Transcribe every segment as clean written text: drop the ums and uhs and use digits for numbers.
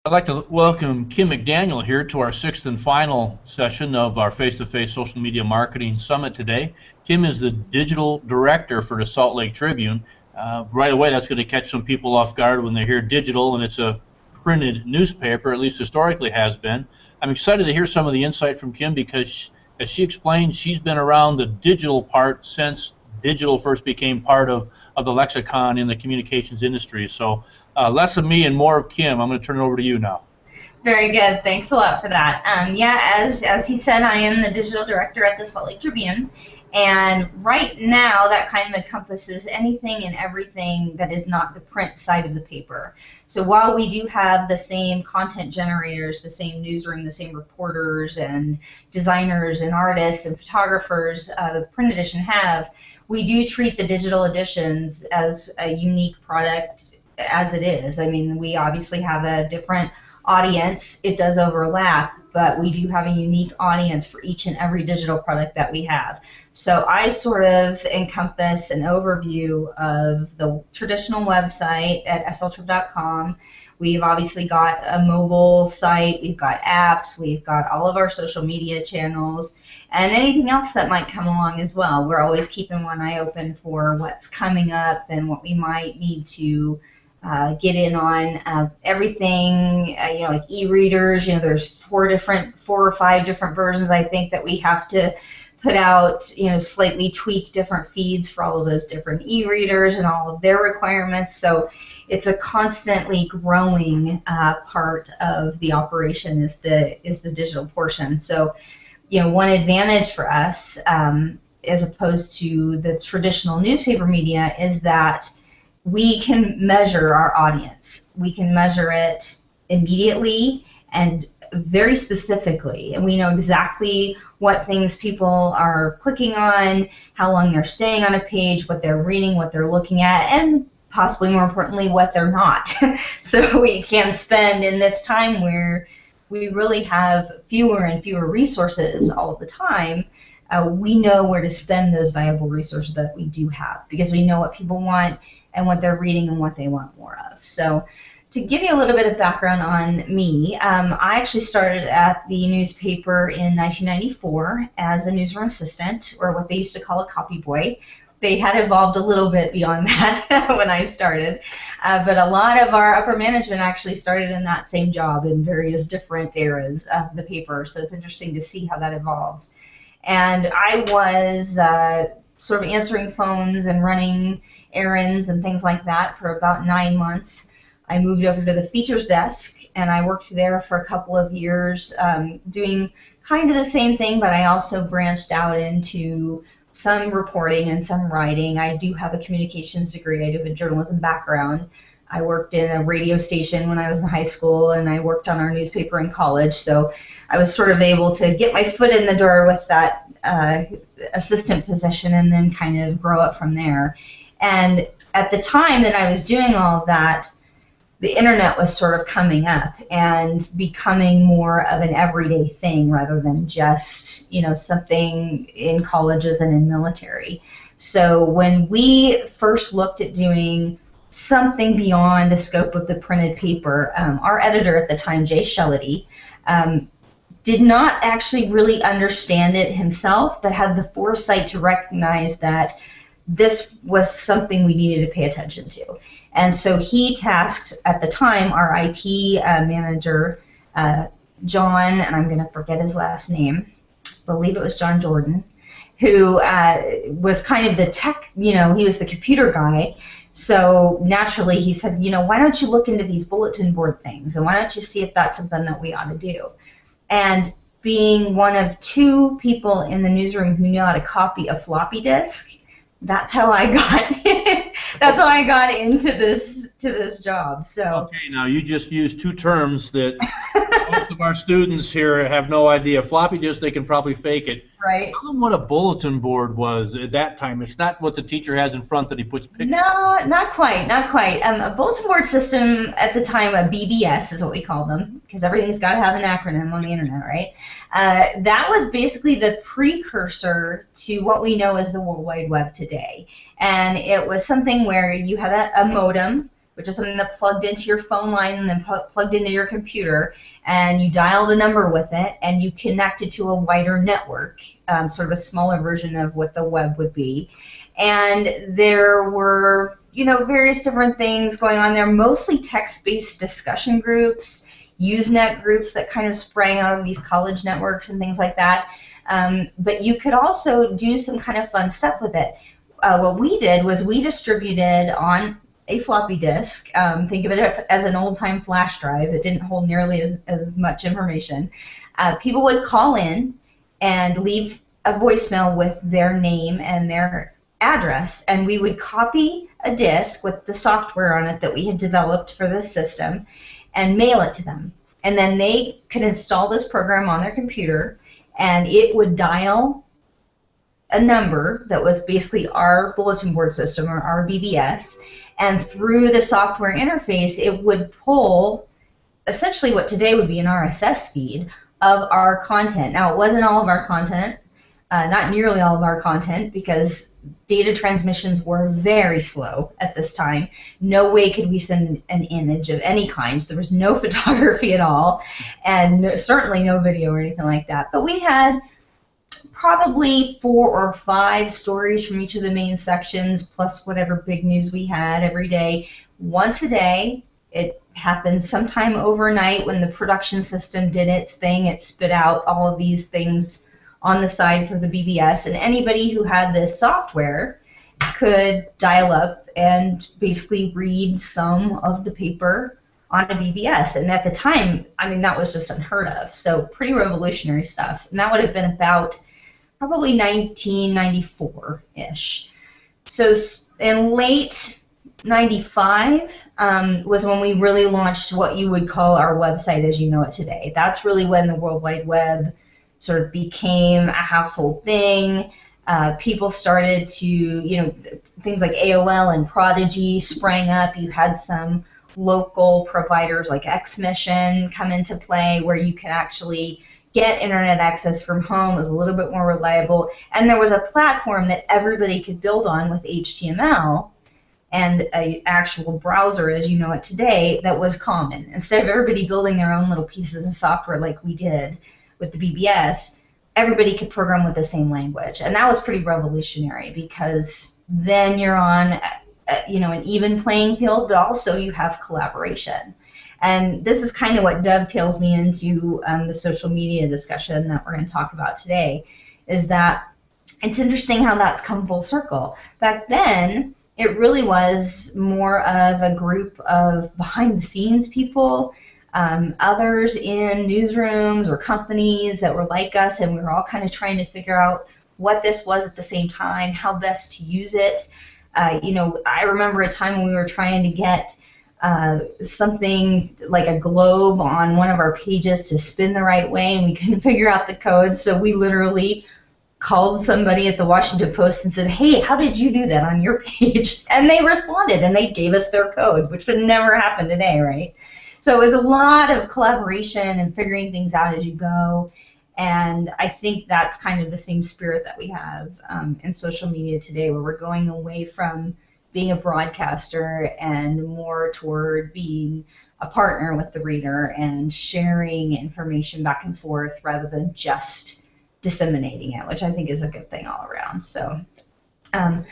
I'd like to welcome Kim McDaniel here to our sixth and final session of our face-to-face social media marketing summit today. Kim is the digital director for the Salt Lake Tribune. Right away, that's going to catch some people off guard when they hear digital and it's a printed newspaper, at least historically has been. I'm excited to hear some of the insight from Kim because, as she explained, she's been around the digital part since digital first became part of the lexicon in the communications industry. So less of me and more of Kim. I'm going to turn it over to you now. Very good. Thanks a lot for that. Yeah, as he said, I am the digital director at the Salt Lake Tribune. And right now, that kind of encompasses anything and everything that is not the print side of the paper. So while we do have the same content generators, the same newsroom, the same reporters and designers and artists and photographers the print edition have, we do treat the digital editions as a unique product as it is. I mean, we obviously have a different audience. It does overlap, but we do have a unique audience for each and every digital product that we have. So I sort of encompass an overview of the traditional website at sltrib.com. We've obviously got a mobile site, we've got apps, we've got all of our social media channels, and anything else that might come along as well. We're always keeping one eye open for what's coming up and what we might need to get in on. Everything, like e-readers. There's four or five different versions, I think, that we have to put out. Slightly tweak different feeds for all of those different e-readers and all of their requirements. So it's a constantly growing part of the operation is the digital portion. So, one advantage for us, as opposed to the traditional newspaper media, is that we can measure our audience. We can measure it immediately and very specifically, and we know exactly what things people are clicking on, how long they're staying on a page, what they're reading, what they're looking at, and possibly more importantly, what they're not. So we can spend in this time where we really have fewer and fewer resources all of the time. We know where to spend those valuable resources that we do have because we know what people want and what they're reading and what they want more of. So to give you a little bit of background on me, I actually started at the newspaper in 1994 as a newsroom assistant, or what they used to call a copy boy. They had evolved a little bit beyond that when I started, but a lot of our upper management actually started in that same job in various different eras of the paper, so it's interesting to see how that evolves. And I was sort of answering phones and running errands and things like that for about 9 months. I moved over to the features desk, and I worked there for a couple of years doing kind of the same thing, but I also branched out into some reporting and some writing. I do have a communications degree. I do have a journalism background. I worked in a radio station when I was in high school, and I worked on our newspaper in college, so I was sort of able to get my foot in the door with that assistant position and then kind of grow up from there. And at the time that I was doing all of that, the internet was sort of coming up and becoming more of an everyday thing rather than just, something in colleges and in military. So when we first looked at doing something beyond the scope of the printed paper, our editor at the time, Jay Shellady, did not actually really understand it himself, but had the foresight to recognize that this was something we needed to pay attention to. And so he tasked, at the time, our IT manager, John, and I'm going to forget his last name, I believe it was John Jordan, who was kind of the tech, he was the computer guy. So naturally he said, why don't you look into these bulletin board things, and why don't you see if that's something that we ought to do? And being one of two people in the newsroom who knew how to copy a floppy disk, that's how I got that's how I got into this job. So okay, now you just used two terms that most of our students here have no idea. Floppy disk, they can probably fake it. Right. Tell them what a bulletin board was at that time. It's not what the teacher has in front that he puts pictures. No, not quite, not quite. A bulletin board system at the time, a BBS is what we called them, because everything's got to have an acronym on the internet, right? That was basically the precursor to what we know as the World Wide Web today. And it was something where you had a modem which is something that plugged into your phone line and then plugged into your computer, and you dialed a number with it, and you connected to a wider network, sort of a smaller version of what the web would be. And there were, various different things going on there, mostly text-based discussion groups, Usenet groups that kind of sprang out of these college networks and things like that. But you could also do some kind of fun stuff with it. What we did was we distributed on a floppy disk. Think of it as an old-time flash drive. It didn't hold nearly as much information. People would call in and leave a voicemail with their name and their address, and we would copy a disk with the software on it that we had developed for this system and mail it to them. And then they could install this program on their computer, and it would dial a number that was basically our bulletin board system, or our BBS, and through the software interface it would pull essentially what today would be an RSS feed of our content. Now, it wasn't all of our content, not nearly all of our content, because data transmissions were very slow at this time. No way could we send an image of any kind. So there was no photography at all, and certainly no video or anything like that. But we had probably 4 or 5 stories from each of the main sections, plus whatever big news we had every day. Once a day, it happened sometime overnight when the production system did its thing. It spit out all of these things on the side for the BBS, and anybody who had this software could dial up and basically read some of the paper on a BBS. And at the time, I mean, that was just unheard of. So pretty revolutionary stuff. And that would have been about probably 1994-ish. So in late 95 was when we really launched what you would call our website as you know it today. That's really when the World Wide Web sort of became a household thing. People started to, things like AOL and Prodigy sprang up. You had some local providers like Xmission come into play where you can actually get internet access from home. It was a little bit more reliable. And there was a platform that everybody could build on with HTML and an actual browser as you know it today that was common. Instead of everybody building their own little pieces of software like we did with the BBS, everybody could program with the same language. And that was pretty revolutionary, because then you're on an even playing field, but also you have collaboration. And this is kind of what dovetails me into the social media discussion that we're going to talk about today, is that it's interesting how that's come full circle. Back then, it really was more of a group of behind-the-scenes people, others in newsrooms or companies that were like us, and we were all kind of trying to figure out what this was at the same time, how best to use it. I remember a time when we were trying to get something like a globe on one of our pages to spin the right way, and we couldn't figure out the code, so we literally called somebody at the Washington Post and said, "Hey, how did you do that on your page?" And they responded, and they gave us their code, which would never happen today, right? So it was a lot of collaboration and figuring things out as you go. And I think that's kind of the same spirit that we have in social media today, where we're going away from being a broadcaster and more toward being a partner with the reader and sharing information back and forth rather than just disseminating it, which I think is a good thing all around. So in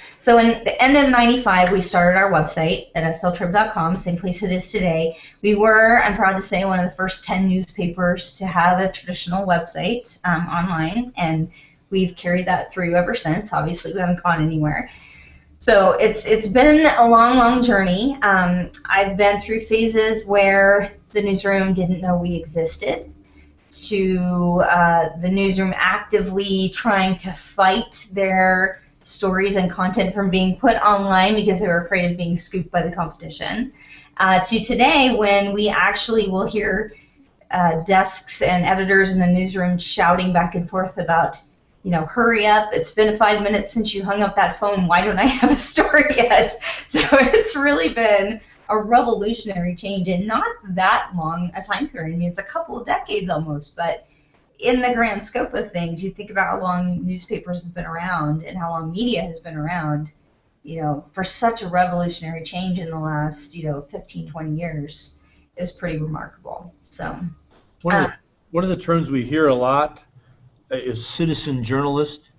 the end of 95, we started our website at sltrib.com, same place it is today. We were, I'm proud to say, one of the first 10 newspapers to have a traditional website online, and we've carried that through ever since. Obviously, we haven't gone anywhere. So it's been a long, long journey. I've been through phases where the newsroom didn't know we existed, to the newsroom actively trying to fight their stories and content from being put online because they were afraid of being scooped by the competition, to today when we actually will hear desks and editors in the newsroom shouting back and forth about, hurry up, it's been 5 minutes since you hung up that phone, why don't I have a story yet? So it's really been a revolutionary change in not that long a time period. I mean, it's a couple of decades almost, but in the grand scope of things, you think about how long newspapers have been around and how long media has been around. for such a revolutionary change in the last, 15, 20 years is pretty remarkable. So, One of the, one of the terms we hear a lot is citizen journalist,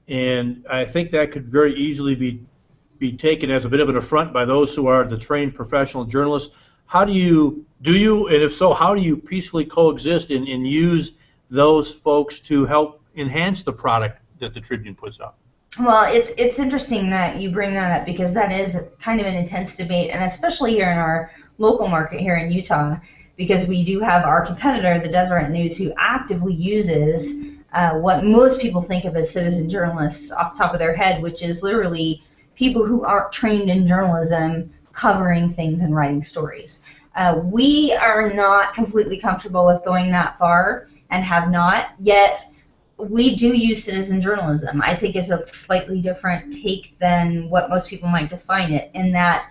and I think that could very easily be taken as a bit of an affront by those who are the trained professional journalists. How do you, and if so, how do you peacefully coexist and use those folks to help enhance the product that the Tribune puts out? well, it's interesting that you bring that up because that is kind of an intense debate, and especially here in our local market here in Utah, because we do have our competitor, the Deseret News, who actively uses what most people think of as citizen journalists off the top of their head, which is literally people who aren't trained in journalism covering things and writing stories. We are not completely comfortable with going that far and have not yet. We do use citizen journalism. I think it's a slightly different take than what most people might define it, in that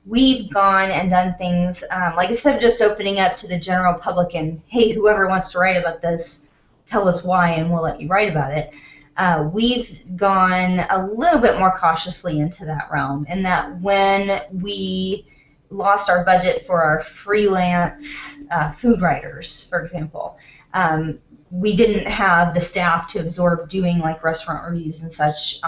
we've gone and done things, like instead of just opening up to the general public and, hey, whoever wants to write about this, tell us why and we'll let you write about it. We've gone a little bit more cautiously into that realm, in that when we lost our budget for our freelance food writers, for example, we didn't have the staff to absorb doing like restaurant reviews and such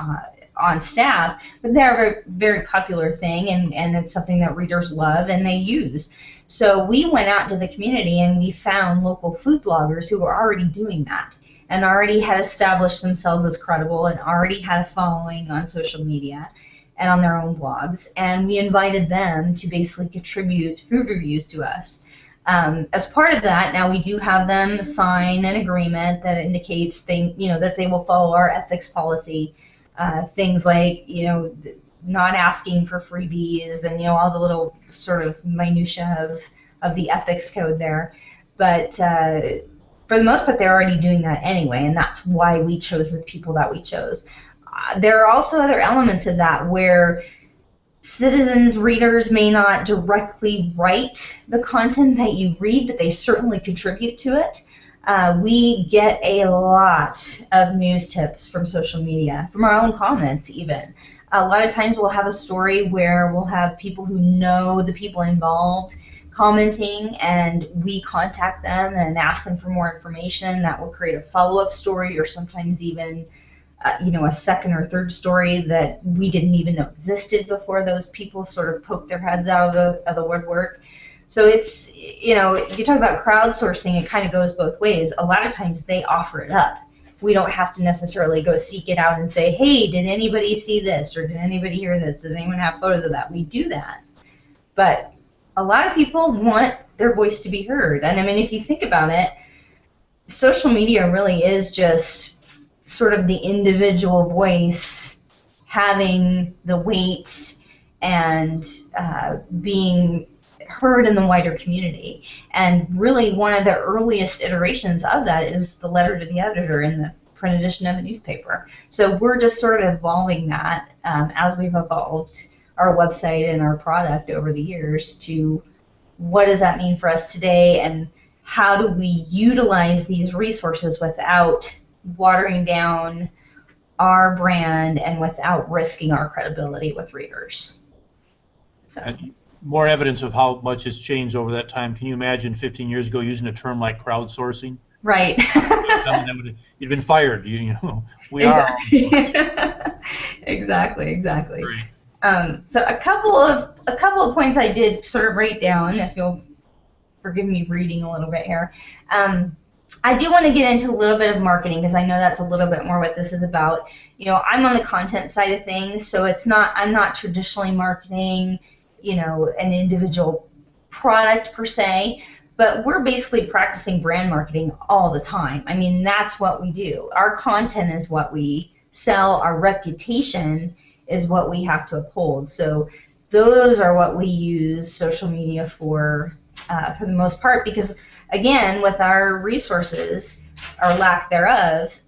on staff, but they're a very popular thing, and it's something that readers love and they use. So we went out to the community and we found local food bloggers who were already doing that and already had established themselves as credible and already had a following on social media and on their own blogs. And we invited them to basically contribute food reviews to us. As part of that, now we do have them sign an agreement that indicates that they will follow our ethics policy, things like not asking for freebies and all the little sort of minutia of the ethics code there. But for the most part, they're already doing that anyway, and that's why we chose the people that we chose. There are also other elements of that where citizens, readers may not directly write the content that you read, but they certainly contribute to it. We get a lot of news tips from social media, from our own comments even. A lot of times we'll have a story where we'll have people who know the people involved commenting, and we contact them and ask them for more information. That will create a follow-up story, or sometimes even a second or third story that we didn't even know existed before those people sort of poked their heads out of the woodwork. So it's, you talk about crowdsourcing, it kind of goes both ways. A lot of times they offer it up. We don't have to necessarily go seek it out and say, hey, did anybody see this? Or did anybody hear this? Does anyone have photos of that? We do that. But a lot of people want their voice to be heard. And I mean, if you think about it, social media really is just sort of the individual voice having the weight and being heard in the wider community. And really one of the earliest iterations of that is the letter to the editor in the print edition of a newspaper. So we're just sort of evolving that as we've evolved our website and our product over the years to what does that mean for us today, and how do we utilize these resources without watering down our brand and without risking our credibility with readers. So. And more evidence of how much has changed over that time. Can you imagine 15 years ago using a term like crowdsourcing? Right. You'd been fired. We exactly. are. Exactly. Right. So a couple of points I did sort of write down, if you'll forgive me reading a little bit here. I do want to get into a little bit of marketing because I know that's a little bit more what this is about. I'm on the content side of things, so I'm not traditionally marketing, an individual product per se, but we're basically practicing brand marketing all the time. I mean, that's what we do. Our content is what we sell. Our reputation is what we have to uphold. So those are what we use social media for the most part, because again, with our resources, or lack thereof,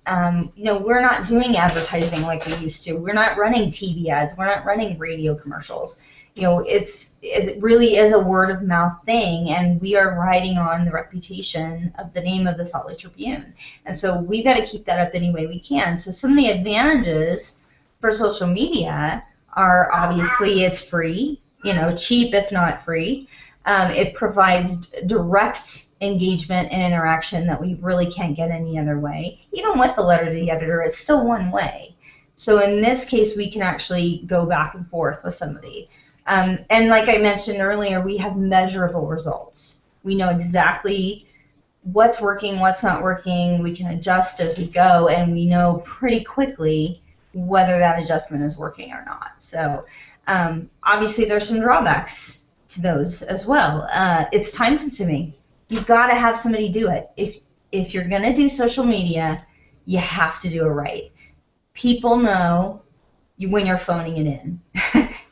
we're not doing advertising like we used to. We're not running TV ads. We're not running radio commercials. It really is a word of mouth thing, and we are riding on the reputation of the name of the Salt Lake Tribune. And so we've got to keep that up any way we can. So some of the advantages for social media are obviously it's free, cheap if not free. It provides direct engagement and interaction that we really can't get any other way. Even with the letter to the editor, it's still one way. So in this case, we can actually go back and forth with somebody. And like I mentioned earlier, we have measurable results. We know exactly what's working, what's not working. We can adjust as we go, and we know pretty quickly whether that adjustment is working or not. So obviously there's some drawbacks to those as well. It's time consuming. You've got to have somebody do it. If you're going to do social media, you have to do it right. People know when you're phoning it in.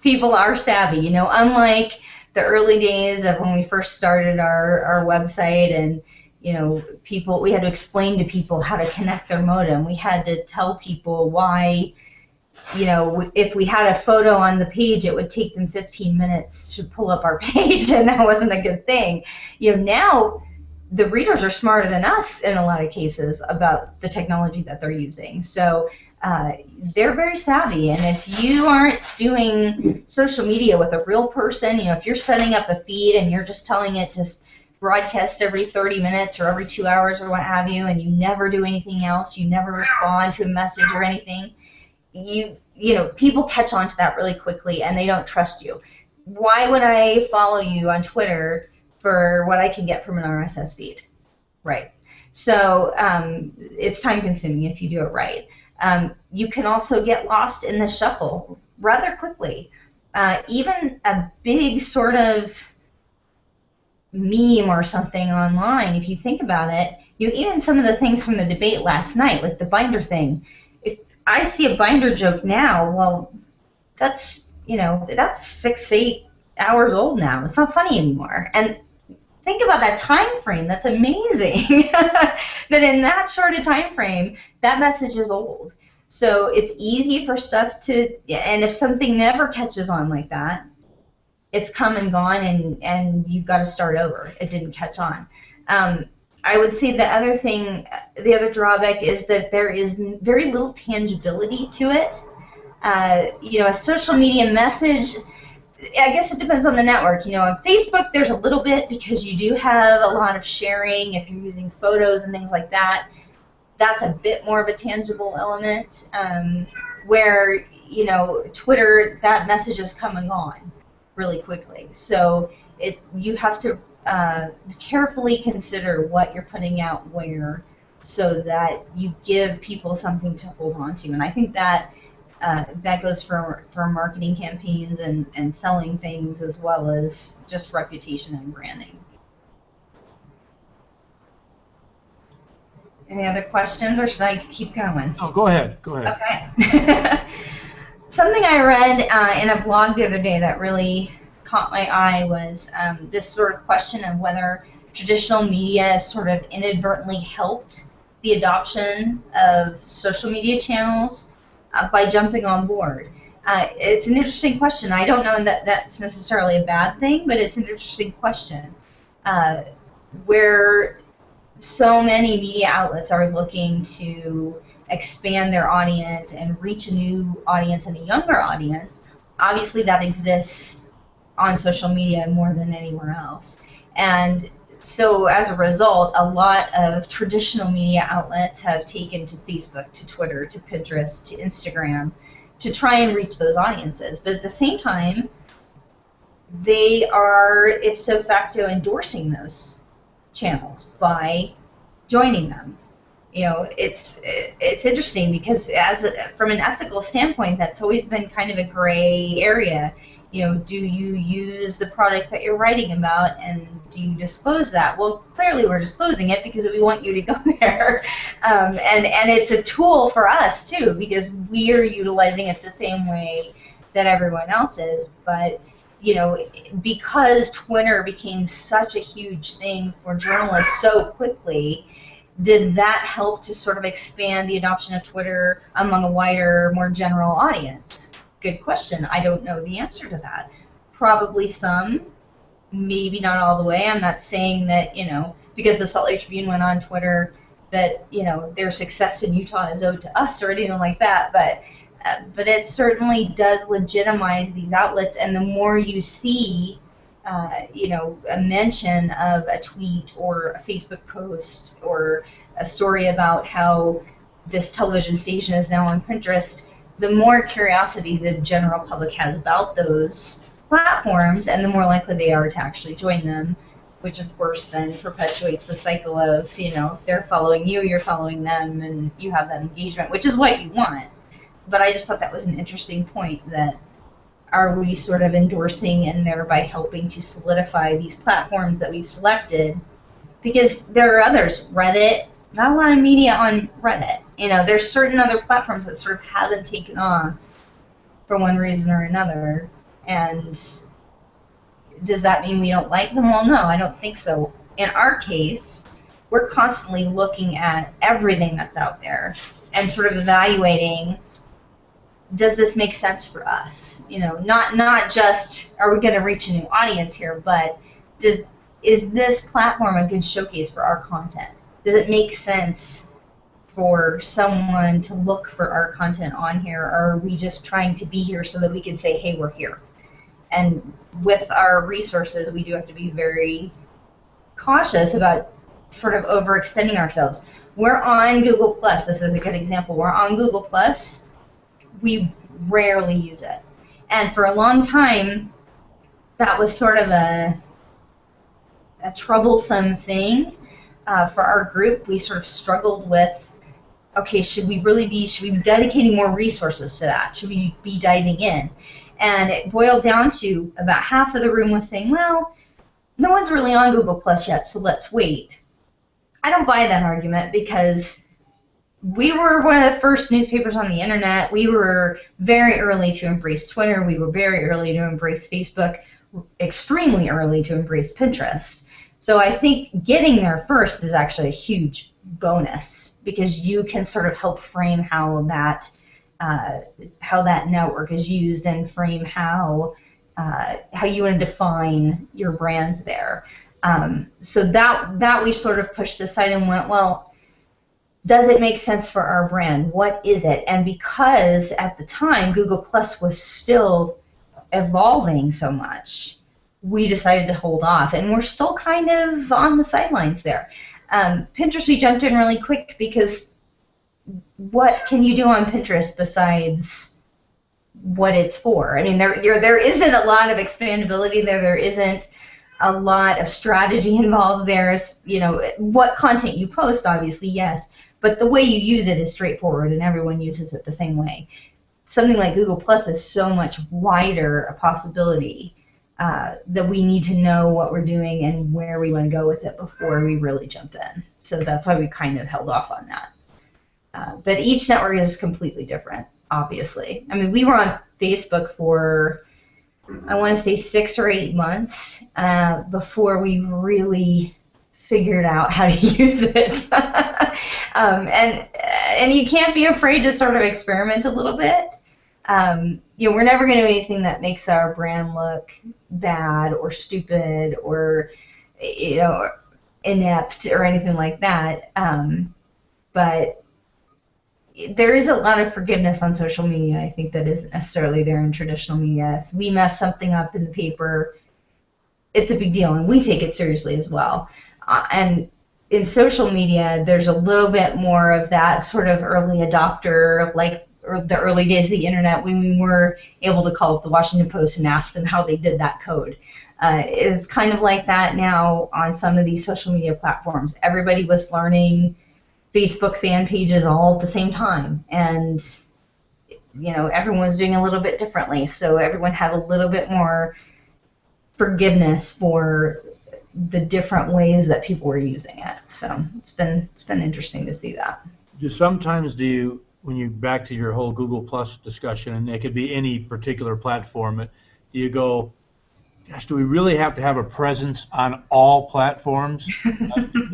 People are savvy, unlike the early days of when we first started our website, and we had to explain to people how to connect their modem. We had to tell people why, if we had a photo on the page, it would take them 15 minutes to pull up our page, and that wasn't a good thing. Now the readers are smarter than us in a lot of cases about the technology that they're using. So they're very savvy. And if you aren't doing social media with a real person, if you're setting up a feed and you're just telling it to broadcast every 30 minutes or every 2 hours or what have you, and you never do anything else, you never respond to a message or anything, people catch on to that really quickly and they don't trust you. Why would I follow you on Twitter for what I can get from an RSS feed? Right. So it's time consuming if you do it right. You can also get lost in the shuffle rather quickly. Even a big sort of meme or something online, if you think about it, even some of the things from the debate last night, like the binder thing, if I see a binder joke now, well, that's 6-8 hours old now. It's not funny anymore. And think about that time frame. That's amazing. That in that short a time frame, that message is old. So it's easy for stuff and if something never catches on like that, it's come and gone, and you've got to start over. It didn't catch on. I would say the other drawback is that there is very little tangibility to it. A social media message, I guess it depends on the network. On Facebook, there's a little bit because you do have a lot of sharing if you're using photos and things like that. That's a bit more of a tangible element. Where, Twitter, that message is come and gone really quickly. So you have to carefully consider what you're putting out where, so that you give people something to hold on to. And I think that that goes for marketing campaigns and selling things, as well as just reputation and branding. Any other questions, or should I keep going? Oh, go ahead. Okay. Something I read in a blog the other day that really caught my eye was this sort of question of whether traditional media sort of inadvertently helped the adoption of social media channels by jumping on board. It's an interesting question. I don't know that that's necessarily a bad thing, but it's an interesting question. Where so many media outlets are looking to expand their audience and reach a new audience and a younger audience, obviously that exists on social media more than anywhere else. And so as a result, a lot of traditional media outlets have taken to Facebook, to Twitter, to Pinterest, to Instagram to try and reach those audiences. But at the same time, they are ipso facto endorsing those channels by joining them. It's interesting because from an ethical standpoint, that's always been kind of a gray area. Do you use the product that you're writing about, and do you disclose that? Well, clearly we're disclosing it because we want you to go there. And it's a tool for us too, because we're utilizing it the same way that everyone else is. But because Twitter became such a huge thing for journalists so quickly, did that help to sort of expand the adoption of Twitter among a wider, more general audience? Good question. I don't know the answer to that. Probably some, maybe not all the way. I'm not saying that, because the Salt Lake Tribune went on Twitter that, their success in Utah is owed to us or anything like that. But But it certainly does legitimize these outlets, and the more you see, a mention of a tweet or a Facebook post or a story about how this television station is now on Pinterest, the more curiosity the general public has about those platforms, and the more likely they are to actually join them, which of course then perpetuates the cycle of, they're following you, you're following them, and you have that engagement, which is what you want. But I just thought that was an interesting point, that are we sort of endorsing and thereby helping to solidify these platforms that we've selected? Because there are others, Reddit, not a lot of media on Reddit. There's certain other platforms that sort of haven't taken off for one reason or another. And does that mean we don't like them? Well, no, I don't think so. In our case, we're constantly looking at everything that's out there and sort of evaluating, does this make sense for us? Not just, are we going to reach a new audience here, but is this platform a good showcase for our content? Does it make sense for someone to look for our content on here, or are we just trying to be here so that we can say, hey, we're here? And with our resources, we do have to be very cautious about sort of overextending ourselves. We're on Google+. This is a good example. We're on Google+. We rarely use it. And for a long time, that was sort of a troublesome thing for our group. We sort of struggled with, okay, should we be dedicating more resources to that? Should we be diving in? And it boiled down to about half of the room was saying, well, no one's really on Google Plus yet, so let's wait. I don't buy that argument, because we were one of the first newspapers on the internet. We were very early to embrace Twitter. We were very early to embrace Facebook, extremely early to embrace Pinterest. So I think getting there first is actually a huge bonus, because you can sort of help frame how that network is used, and frame how you want to define your brand there. So that we sort of pushed aside and went, well, does it make sense for our brand? What is it? And because at the time Google Plus was still evolving so much, we decided to hold off, and we're still kind of on the sidelines there. Pinterest, we jumped in really quick, because what can you do on Pinterest besides what it's for? I mean, there isn't a lot of expandability there. There isn't a lot of strategy involved. There's, what content you post, obviously, yes, but the way you use it is straightforward, and everyone uses it the same way. Something like Google Plus is so much wider a possibility that we need to know what we're doing and where we want to go with it before we really jump in. So that's why we kind of held off on that. But each network is completely different, obviously. I mean, we were on Facebook for, I want to say, 6 or 8 months before we really figured out how to use it. And you can't be afraid to sort of experiment a little bit. We're never going to do anything that makes our brand look bad or stupid or, inept or anything like that. But there is a lot of forgiveness on social media, I think, that isn't necessarily there in traditional media. If we mess something up in the paper, it's a big deal, and we take it seriously as well. And in social media, there's a little bit more of that sort of early adopter, like the early days of the internet, when we were able to call up the Washington Post and ask them how they did that code. It's kind of like that now on some of these social media platforms. Everybody was learning Facebook fan pages all at the same time, and everyone was doing a little bit differently, so everyone had a little bit more forgiveness for the different ways that people were using it. So it's been interesting to see that. Sometimes when you back to your whole Google Plus discussion, and it could be any particular platform, you go, gosh, do we really have to have a presence on all platforms?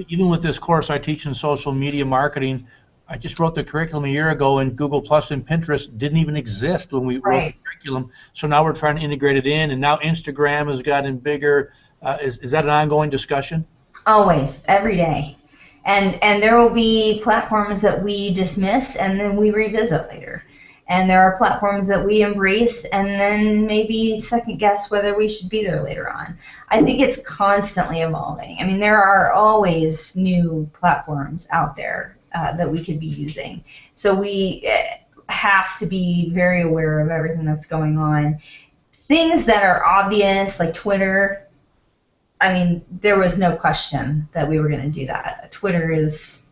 Even with this course I teach in social media marketing, I just wrote the curriculum a year ago, and Google Plus and Pinterest didn't even exist when we wrote the curriculum. So now we're trying to integrate it in, and now Instagram has gotten bigger. Is that an ongoing discussion? Always, every day. And there will be platforms that we dismiss and then we revisit later. And there are platforms that we embrace and then maybe second guess whether we should be there later on. I think it's constantly evolving. I mean, there are always new platforms out there that we could be using. So we have to be very aware of everything that's going on. Things that are obvious, like Twitter, I mean, there was no question that we were going to do that. Twitter is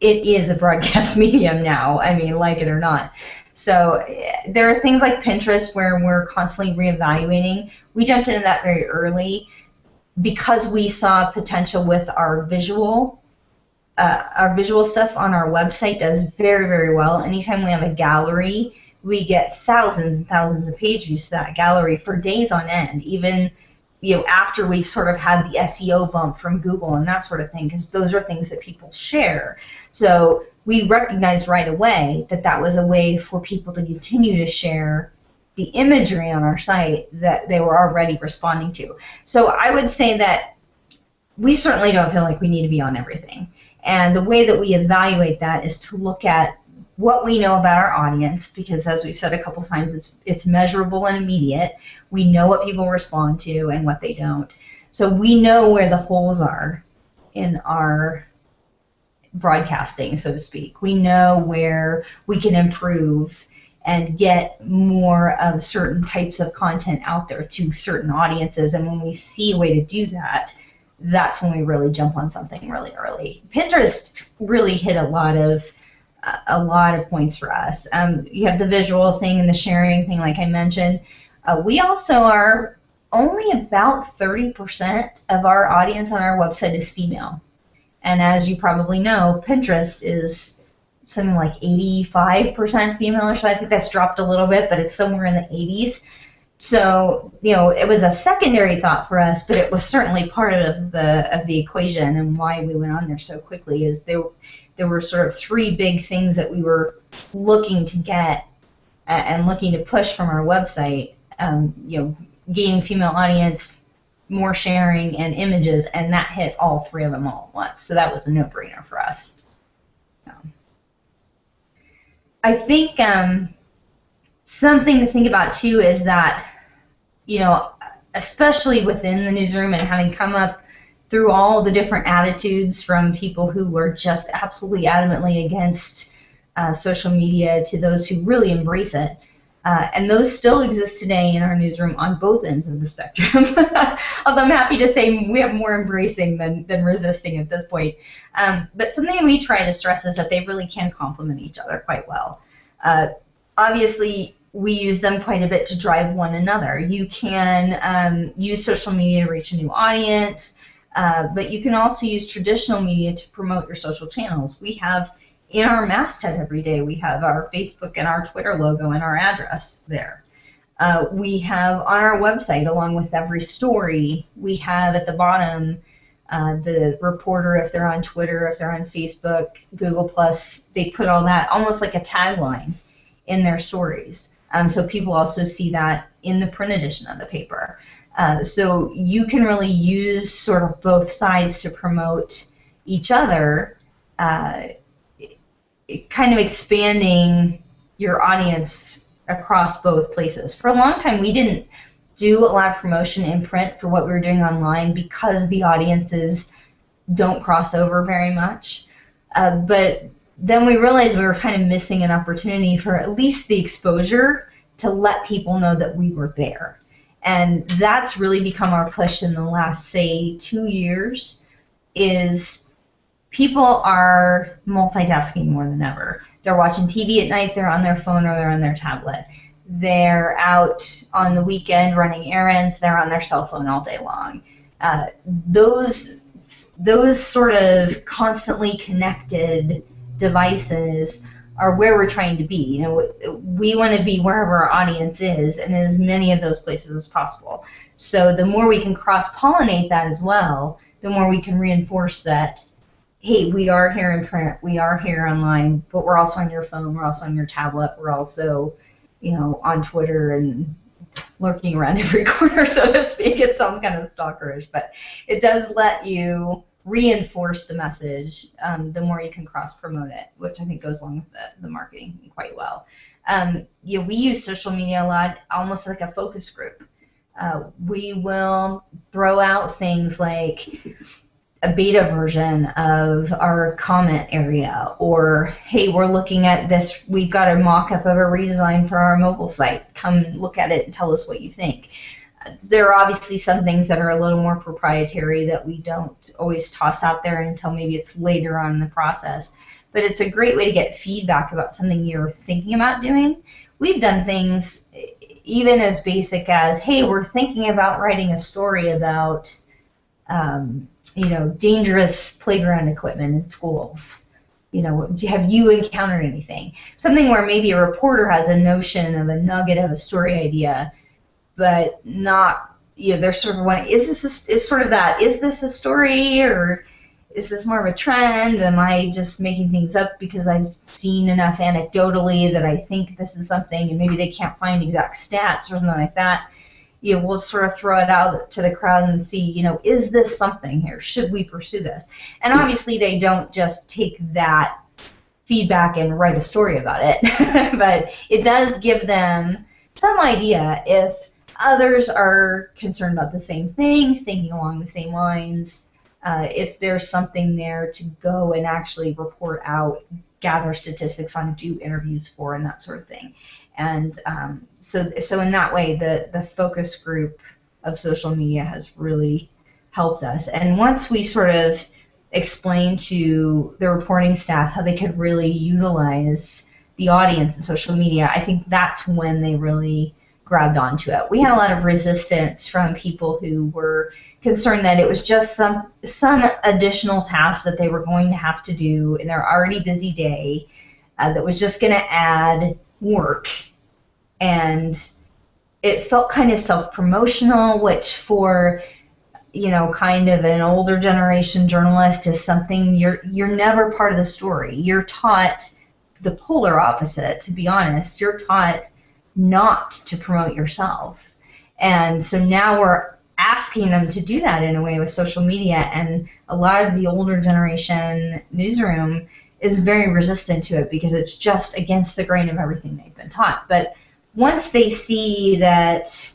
a broadcast medium now, I mean, like it or not. So there are things like Pinterest where we're constantly reevaluating. We jumped into that very early because we saw potential with our visual stuff on our website does very, very well. Anytime we have a gallery, we get thousands and thousands of page views to that gallery for days on end, even after we've sort of had the SEO bump from Google and that sort of thing, because those are things that people share. So we recognized right away that that was a way for people to continue to share the imagery on our site that they were already responding to. So I would say that we certainly don't feel like we need to be on everything. And the way that we evaluate that is to look at what we know about our audience, because as we said a couple times, it's measurable and immediate. We know what people respond to and what they don't. So we know where the holes are in our broadcasting, so to speak. We know where we can improve and get more of certain types of content out there to certain audiences. And when we see a way to do that, that's when we really jump on something really early. Pinterest really hit a lot of points for us. You have the visual thing and the sharing thing, like I mentioned. We also are only about 30% of our audience on our website is female. And as you probably know, Pinterest is something like 85% female, or so. I think that's dropped a little bit, but it's somewhere in the 80s. So, it was a secondary thought for us, but it was certainly part of the equation, and why we went on there so quickly is there were sort of three big things that we were looking to get and looking to push from our website. Gaining female audience, more sharing, and images, and that hit all three of them all at once. So that was a no-brainer for us. I think something to think about too is that, especially within the newsroom and having come up through all the different attitudes from people who were just absolutely adamantly against social media to those who really embrace it. And those still exist today in our newsroom on both ends of the spectrum. Although I'm happy to say we have more embracing than resisting at this point. But something we try to stress is that they really can complement each other quite well. Obviously, we use them quite a bit to drive one another. You can use social media to reach a new audience, but you can also use traditional media to promote your social channels. We have in our masthead every day, we have our Facebook and our Twitter logo and our address there. We have on our website, along with every story, we have at the bottom the reporter, if they're on Twitter, if they're on Facebook, Google+, they put all that almost like a tagline in their stories. So people also see that in the print edition of the paper. So you can really use sort of both sides to promote each other, kind of expanding your audience across both places. For a long time, we didn't do a lot of promotion in print for what we were doing online because the audiences don't cross over very much. But then we realized we were kind of missing an opportunity for at least the exposure to let people know that we were there. And that's really become our push in the last, say, 2 years, is people are multitasking more than ever. They're watching TV at night, they're on their phone, or they're on their tablet. They're out on the weekend running errands, they're on their cell phone all day long. Those sort of constantly connected devices are where we're trying to be. We want to be wherever our audience is, and in as many of those places as possible. So the more we can cross-pollinate that as well, the more we can reinforce that, hey, we are here in print, we are here online, but we're also on your phone, we're also on your tablet, we're also, on Twitter and lurking around every corner, so to speak. It sounds kind of stalkerish, but it does let you reinforce the message, the more you can cross-promote it, which I think goes along with the marketing quite well. We use social media a lot, almost like a focus group. We will throw out things like a beta version of our comment area, or hey, we're looking at this, we've got a mock-up of a redesign for our mobile site, come look at it and tell us what you think. There are obviously some things that are a little more proprietary that we don't always toss out there until maybe it's later on in the process, but it's a great way to get feedback about something you're thinking about doing. We've done things even as basic as, hey, we're thinking about writing a story about dangerous playground equipment in schools. Have you encountered anything? Something where maybe a reporter has a notion of a nugget of a story idea, but not, they're sort of wondering, is this a story, or is this more of a trend? Am I just making things up because I've seen enough anecdotally that I think this is something, and maybe they can't find exact stats or something like that? We'll sort of throw it out to the crowd and see, is this something here? Should we pursue this? And obviously they don't just take that feedback and write a story about it, but it does give them some idea if others are concerned about the same thing, thinking along the same lines, if there's something there to go and actually report out, gather statistics on, do interviews for, and that sort of thing. And so in that way, the focus group of social media has really helped us. And once we sort of explained to the reporting staff how they could really utilize the audience in social media, I think that's when they really grabbed onto it. We had a lot of resistance from people who were concerned that it was just some additional task that they were going to have to do in their already busy day that was just going to add work. And it felt kind of self-promotional, which for kind of an older generation journalist is something you're never part of the story. You're taught the polar opposite, to be honest. You're taught not to promote yourself. And so now we're asking them to do that in a way with social media, and a lot of the older generation newsroom is very resistant to it because it's just against the grain of everything they've been taught. But once they see that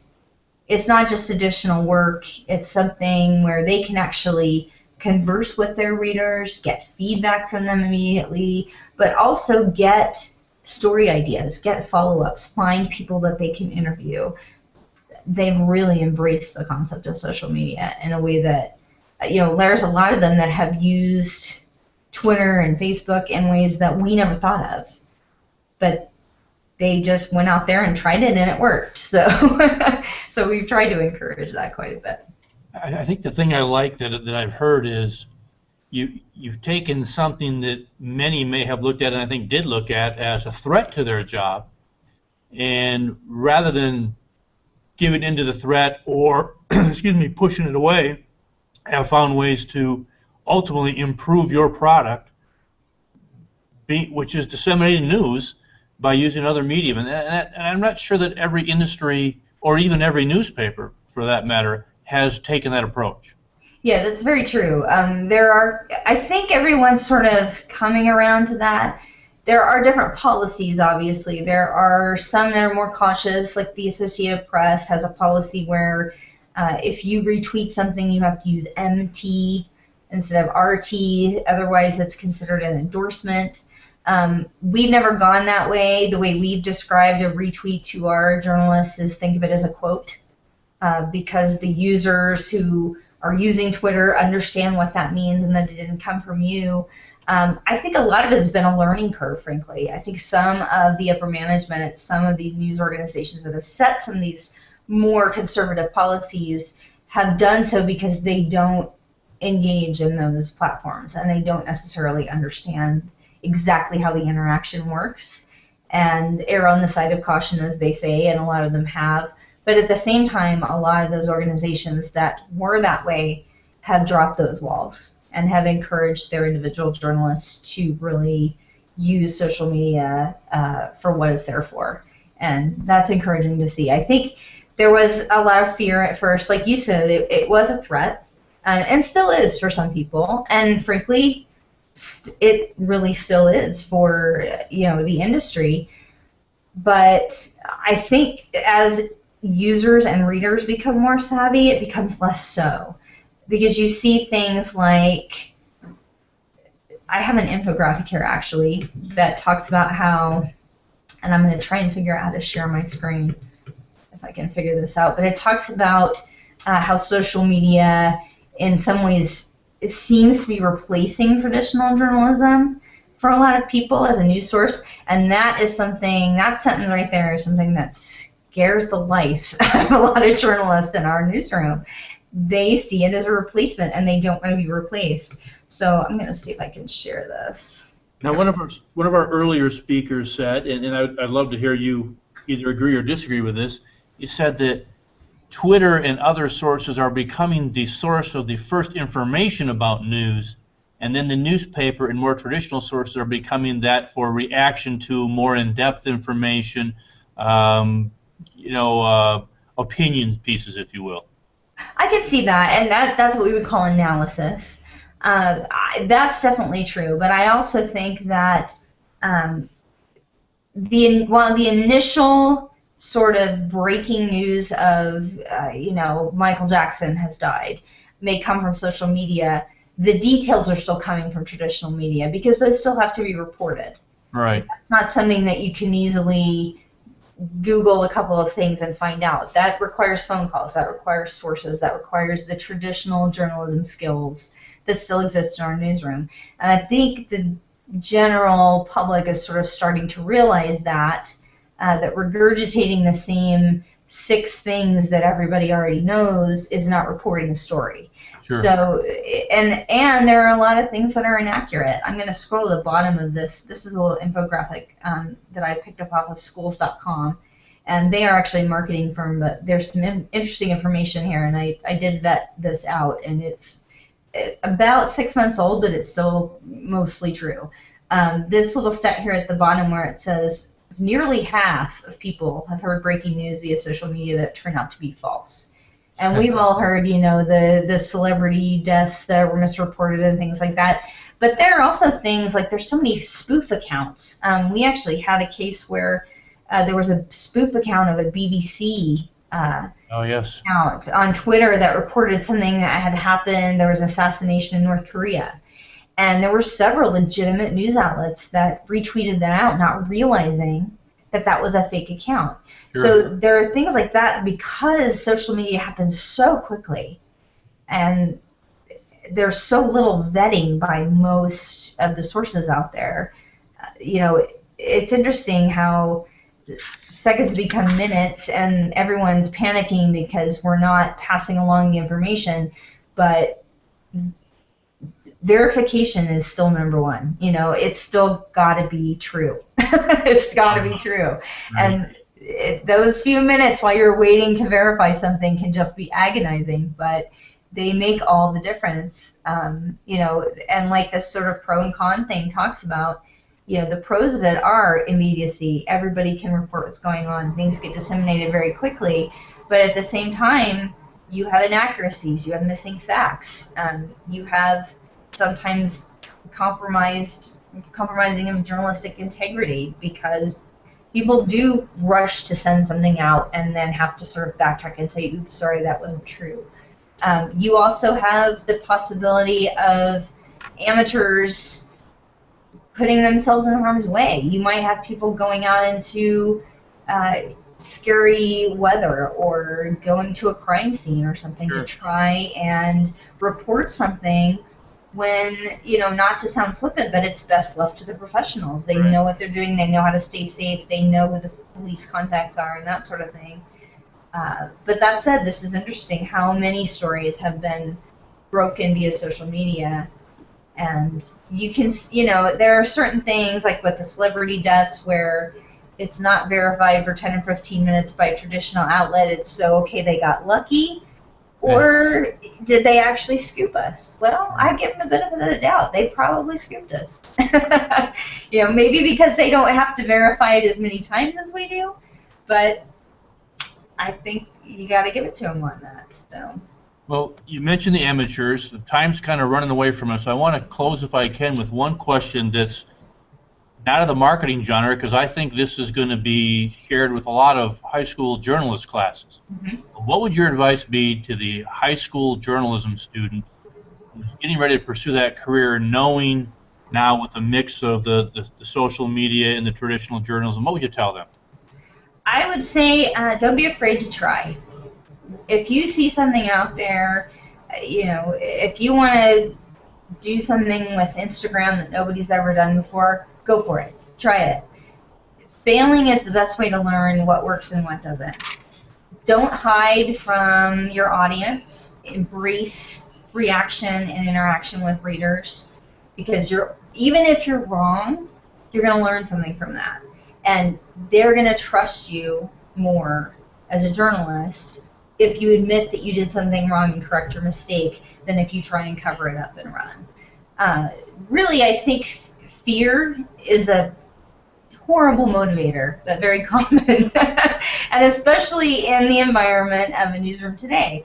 it's not just additional work, it's something where they can actually converse with their readers, get feedback from them immediately, but also get story ideas, get follow-ups, find people that they can interview. They've really embraced the concept of social media in a way that, there's a lot of them that have used Twitter and Facebook in ways that we never thought of. But they just went out there and tried it and it worked. So so we've tried to encourage that quite a bit. I think the thing I like that I've heard is you've taken something that many may have looked at, and I think did look at, as a threat to their job, and rather than giving into the threat or pushing it away, have found ways to ultimately improve your product, which is disseminating news by using other medium. And I'm not sure that every industry, or even every newspaper for that matter, has taken that approach. Yeah, that's very true. I think everyone's sort of coming around to that. There are different policies, obviously. There are some that are more cautious, like the Associated Press has a policy where if you retweet something, you have to use MT instead of RT, otherwise it's considered an endorsement. We've never gone that way. The way we've described a retweet to our journalists is think of it as a quote, because the users who are using Twitter understand what that means and that it didn't come from you. I think a lot of it has been a learning curve, frankly. I think some of the upper management at some of the news organizations that have set some of these more conservative policies have done so because they don't engage in those platforms and they don't necessarily understand exactly how the interaction works and err on the side of caution, as they say, and a lot of them have. But at the same time, a lot of those organizations that were that way have dropped those walls and have encouraged their individual journalists to really use social media for what it's there for. And that's encouraging to see. I think there was a lot of fear at first. Like you said, it was a threat. and still is for some people. And frankly, it really still is for the industry. But I think as users and readers become more savvy, it becomes less so, because you see things like, I have an infographic here actually that talks about how, and I'm going to try and figure out how to share my screen if I can figure this out, but it talks about how social media in some ways seems to be replacing traditional journalism for a lot of people as a news source. And that sentence right there is something that scares the life out of a lot of journalists in our newsroom. They see it as a replacement and they don't want to be replaced. So I'm going to see if I can share this. Now, one of our earlier speakers said, and I'd love to hear you either agree or disagree with this, he said that Twitter and other sources are becoming the source of the first information about news, and then the newspaper and more traditional sources are becoming that for reaction to more in-depth information, opinion pieces, if you will. I could see that, and that's what we would call analysis. That's definitely true, but I also think that while the initial sort of breaking news of Michael Jackson has died may come from social media, the details are still coming from traditional media because those still have to be reported. Right. It's not something that you can easily Google a couple of things and find out. That requires phone calls, that requires sources, that requires the traditional journalism skills that still exist in our newsroom. And I think the general public is sort of starting to realize that regurgitating the same 6 things that everybody already knows is not reporting a story. Sure. So, and there are a lot of things that are inaccurate. I'm going to scroll to the bottom of this. This is a little infographic that I picked up off of schools.com, and they are actually a marketing firm, but there's some interesting information here, and I did vet this out, and it's about 6 months old, but it's still mostly true. This little stat here at the bottom where it says nearly half of people have heard breaking news via social media that turned out to be false. And we've all heard, the celebrity deaths that were misreported and things like that. But there are also things like there's so many spoof accounts. We actually had a case where there was a spoof account of a BBC account on Twitter that reported something that had happened. There was an assassination in North Korea. And there were several legitimate news outlets that retweeted that out, not realizing that that was a fake account. Sure. So there are things like that because social media happens so quickly and there's so little vetting by most of the sources out there. It's interesting how seconds become minutes and everyone's panicking because we're not passing along the information, but verification is still number one. It's still got to be true. It's got to be true. And those few minutes while you're waiting to verify something can just be agonizing, but they make all the difference. And like this sort of pro and con thing talks about, the pros of it are immediacy. Everybody can report what's going on. Things get disseminated very quickly, but at the same time, you have inaccuracies, you have missing facts, you have sometimes compromising of journalistic integrity because people do rush to send something out and then have to sort of backtrack and say, oops, sorry, that wasn't true. You also have the possibility of amateurs putting themselves in harm's way. You might have people going out into scary weather or going to a crime scene or something to try and report something when, not to sound flippant, but it's best left to the professionals. They know what they're doing. They know how to stay safe. They know who the police contacts are and that sort of thing. But that said, this is interesting how many stories have been broken via social media. And you can, there are certain things like with the celebrity deaths where it's not verified for 10 or 15 minutes by a traditional outlet. It's so, okay, they got lucky. Or did they actually scoop us? Well, I give them the benefit of the doubt. They probably scooped us. Maybe because they don't have to verify it as many times as we do. But I think you got to give it to them on that. So. Well, you mentioned the amateurs. The time's kind of running away from us. I want to close, if I can, with one question that's not of the marketing genre, because I think this is going to be shared with a lot of high school journalist classes. Mhm. What would your advice be to the high school journalism student who's getting ready to pursue that career, knowing now with a mix of the social media and the traditional journalism? What would you tell them? I would say don't be afraid to try. If you see something out there, if you want to do something with Instagram that nobody's ever done before, go for it. Try it. Failing is the best way to learn what works and what doesn't. Don't hide from your audience. Embrace reaction and interaction with readers, because even if you're wrong, you're going to learn something from that. And they're going to trust you more as a journalist if you admit that you did something wrong and correct your mistake than if you try and cover it up and run. Really, I think fear is a horrible motivator, but very common, and especially in the environment of a newsroom today.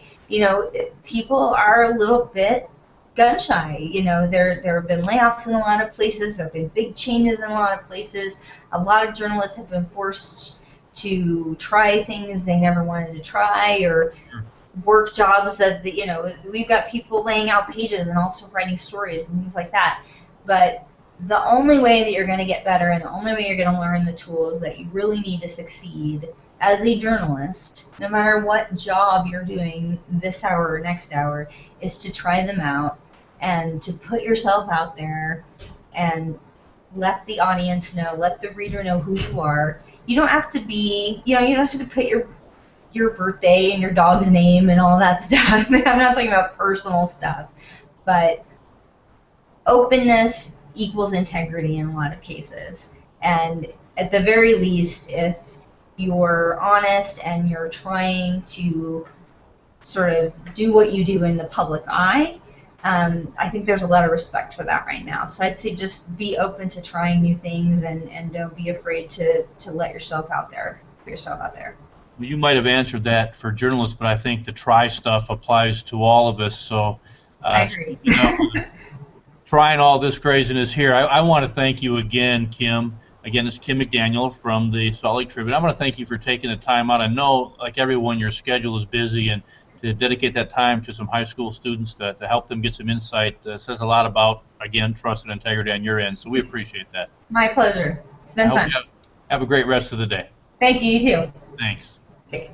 People are a little bit gun shy. There have been layoffs in a lot of places. There have been big changes in a lot of places. A lot of journalists have been forced to try things they never wanted to try, or work jobs that we've got people laying out pages and also writing stories and things like that. But the only way that you're going to get better, and the only way you're going to learn the tools that you really need to succeed as a journalist, no matter what job you're doing this hour or next hour, is to try them out and to put yourself out there and let the audience know, let the reader know who you are. You don't have to be, you don't have to put your birthday and your dog's name and all that stuff. I'm not talking about personal stuff, but openness equals integrity in a lot of cases. And at the very least, if you're honest and you're trying to sort of do what you do in the public eye, I think there's a lot of respect for that right now. So I'd say just be open to trying new things, and don't be afraid to let yourself out there, put yourself out there. You might have answered that for journalists, but I think the try stuff applies to all of us. So, I agree. trying all this craziness here, I want to thank you again, Kim. Again, it's Kim McDaniel from the Salt Lake Tribune. I want to thank you for taking the time out. I know, like everyone, your schedule is busy, and to dedicate that time to some high school students to help them get some insight says a lot about, again, trust and integrity on your end. So we appreciate that. My pleasure. It's I been hope fun. you have a great rest of the day. Thank you, you too. Thanks. Okay.